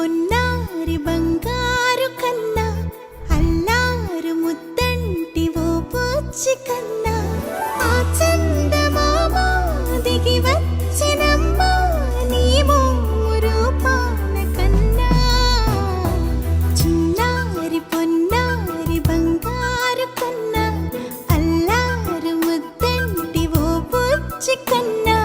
పొన్నారి బంగారు కన్నా అల్లారు ముద్దంటి ఓ పూచి కన్నా ఆ చందమామ దిగి వచ్చినమ్మా నీ రూపాల కన్నా చిన్నారి పొన్నారి బంగారు కన్నా అల్లారు ముద్దంటి ఓ పూచి కన్నా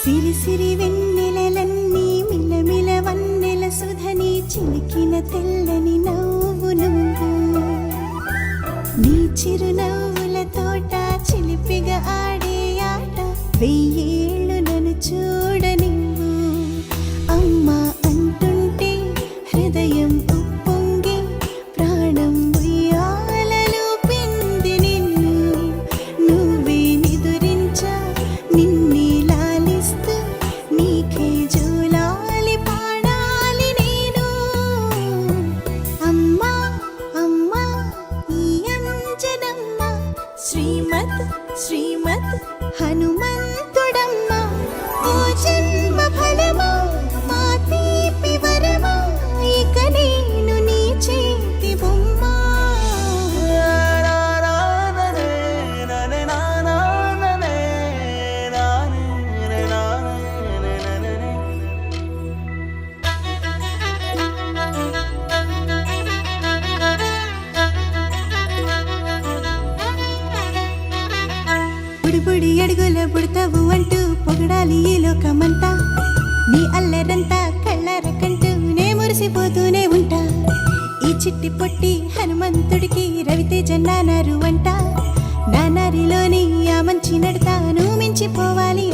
సిరి సిరి వెన్నెలలన్నీ మిలమిల వన్నెల సుధని చిలికిన తెల్లని నవ్వు నువ్వు నీ చిరునవ్వుల తోట చిలిపిగా ఆడే ఆట వెయ్యేళ్ళు నన్ను చూడ నువ్వు అమ్మా అంటుంటే హృదయం ఉప్పొంగి ప్రాణం ఉయ్యాలలో పిండి నిన్ను నువ్వే నిదురించా నిన్నే నీకే జూలాలి పాడాలి నేను అమ్మా అమ్మా ఈ అంజనమ్మ శ్రీమత్ శ్రీమత్ హనుమంతుడమ్మ ఓ జన్మ ఫలమా మా తీపి వరమా ఇక నేను నీ చేతి బొమ్మ బుడి అడుగుల బుడతావు అంటూ పొగడాలి ఈ లోకమంతా నీ అల్లరంతా కళ్ళారకంటూ నే మురిసిపోతూనే ఉంటా ఈ చిట్టి పొట్టి హనుమంతుడికి రవితేజ నానారు అంట నానారిలోని ఆ మంచి నడతాను మించిపోవాలి